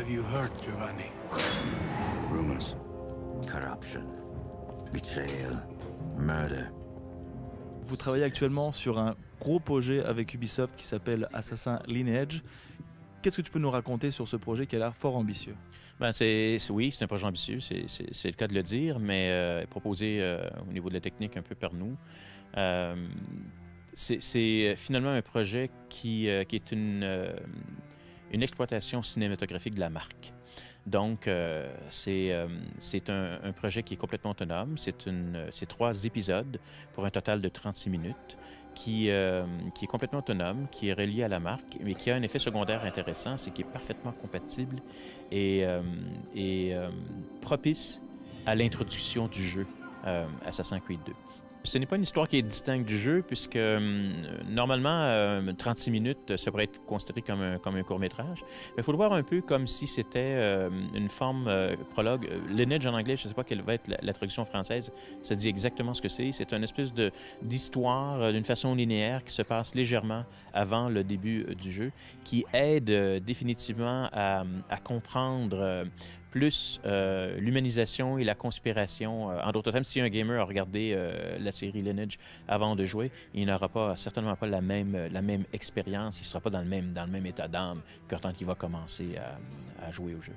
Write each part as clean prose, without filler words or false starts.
have you heard, Giovanni? Rumors. Corruption. Betrayal. Murder. Vous travaillez actuellement sur un gros projet avec Ubisoft qui s'appelle Assassin's Lineage. Qu'est-ce que tu peux nous raconter sur ce projet qui a l'air fort ambitieux? Ben oui, c'est un projet ambitieux, c'est le cas de le dire, mais proposé au niveau de la technique un peu par nous. C'est finalement un projet qui est une exploitation cinématographique de la marque. Donc, c'est un projet qui est complètement autonome. C'est 3 épisodes pour un total de 36 minutes qui est complètement autonome, qui est relié à la marque, mais qui a un effet secondaire intéressant, c'est qu'il est parfaitement compatible et propice à l'introduction du jeu Assassin's Creed 2. Ce n'est pas une histoire qui est distincte du jeu, puisque normalement, 36 minutes, ça pourrait être considéré comme un court-métrage. Mais il faut le voir un peu comme si c'était une forme prologue. Lineage en anglais, je ne sais pas quelle va être la traduction française, ça dit exactement ce que c'est. C'est une espèce d'histoire d'une façon linéaire qui se passe légèrement avant le début du jeu, qui aide définitivement à comprendre plus l'humanisation et la conspiration. En d'autres termes, si un gamer a regardé la série Lineage avant de jouer, il n'aura certainement pas la même expérience, il ne sera pas dans le même état d'âme quand il va commencer à jouer au jeu.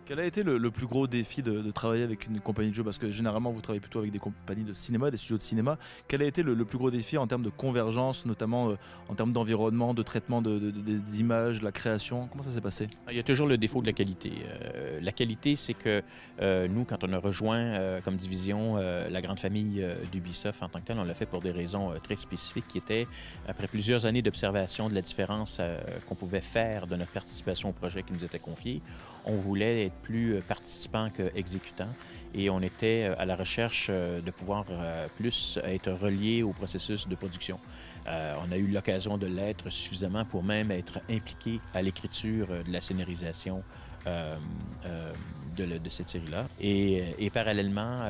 Quel a été le plus gros défi de travailler avec une compagnie de jeux? Parce que généralement, vous travaillez plutôt avec des compagnies de cinéma, des studios de cinéma. Quel a été le plus gros défi en termes de convergence, notamment en termes d'environnement, de traitement des images, de la création? Comment ça s'est passé? Il y a toujours le défaut de la qualité. La qualité, c'est que nous, quand on a rejoint comme division la grande famille d'Ubisoft en tant que tel, on l'a fait pour des raisons très spécifiques qui étaient, après plusieurs années d'observation de la différence qu'on pouvait faire de notre participation au projet qui nous était confié, on voulait être plus participant qu'exécutant et on était à la recherche de pouvoir plus être relié au processus de production. On a eu l'occasion de l'être suffisamment pour même être impliqué à l'écriture de la scénarisation de cette série-là et parallèlement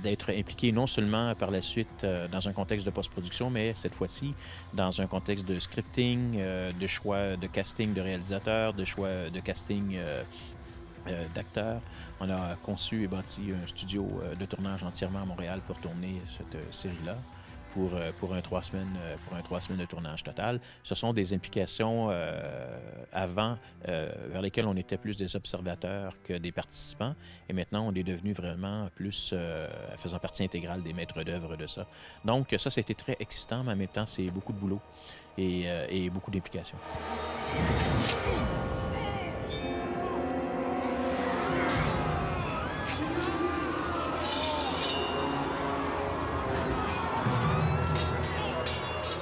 d'être impliqué non seulement par la suite dans un contexte de post-production, mais cette fois-ci dans un contexte de scripting, de choix de casting de réalisateurs, de choix de casting d'acteurs. On a conçu et bâti un studio de tournage entièrement à Montréal pour tourner cette série-là pour un 3 semaines de tournage total. Ce sont des implications avant vers lesquelles on était plus des observateurs que des participants et maintenant on est devenu vraiment plus faisant partie intégrale des maîtres d'œuvre de ça. Donc ça a été très excitant, mais en même temps c'est beaucoup de boulot et beaucoup d'implications.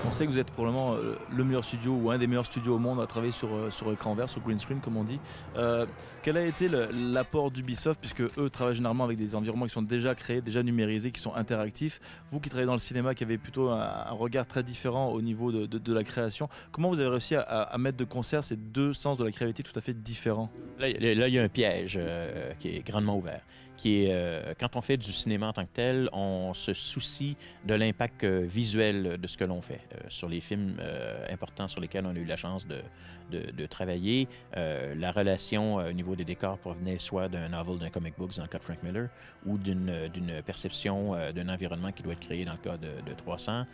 On sait que vous êtes probablement le meilleur studio ou un des meilleurs studios au monde à travailler sur écran vert, sur green screen comme on dit. Quel a été l'apport d'Ubisoft, puisque eux travaillent généralement avec des environnements qui sont déjà créés, déjà numérisés, qui sont interactifs. Vous qui travaillez dans le cinéma, qui avez plutôt un regard très différent au niveau de la création, comment vous avez réussi à mettre de concert ces deux sens de la créativité tout à fait différents? Là, il y a un piège qui est grandement ouvert, qui est quand on fait du cinéma en tant que tel, on se soucie de l'impact visuel de ce que l'on fait. Sur les films importants sur lesquels on a eu la chance de travailler, la relation au niveau des décors provenait soit d'un novel, d'un comic book dans le cas de Frank Miller, ou d'une perception d'un environnement qui doit être créé dans le cas de 300.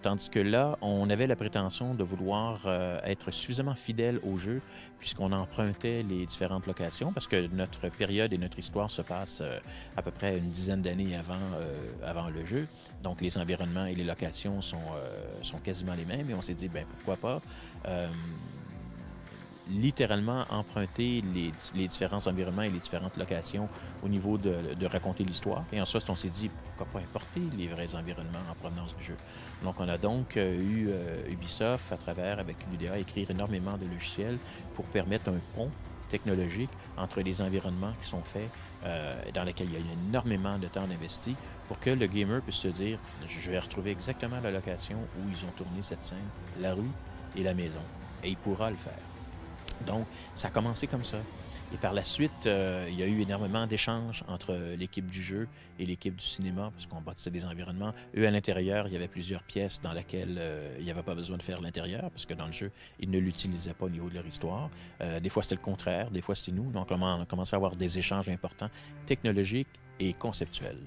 Tandis que là, on avait la prétention de vouloir être suffisamment fidèle au jeu, puisqu'on empruntait les différentes locations, parce que notre période et notre histoire se passent à peu près une dizaine d'années avant le jeu. Donc les environnements et les locations sont quasiment les mêmes et on s'est dit, ben pourquoi pas littéralement emprunter les différents environnements et les différentes locations au niveau de raconter l'histoire. Et ensuite, on s'est dit, pourquoi pas importer les vrais environnements en provenance du jeu. Donc, on a donc eu Ubisoft, à travers, avec l'UDA, écrire énormément de logiciels pour permettre un pont technologique entre les environnements qui sont faits, dans lesquels il y a eu énormément de temps investi, pour que le gamer puisse se dire, je vais retrouver exactement la location où ils ont tourné cette scène, la rue et la maison. Et il pourra le faire. Donc, ça a commencé comme ça. Et par la suite, il y a eu énormément d'échanges entre l'équipe du jeu et l'équipe du cinéma, parce qu'on bâtissait des environnements. Eux, à l'intérieur, il y avait plusieurs pièces dans lesquelles il n'y avait pas besoin de faire l'intérieur, parce que dans le jeu, ils ne l'utilisaient pas au niveau de leur histoire. Des fois, c'était le contraire, des fois, c'était nous. Donc, on a commencé à avoir des échanges importants, technologiques et conceptuels.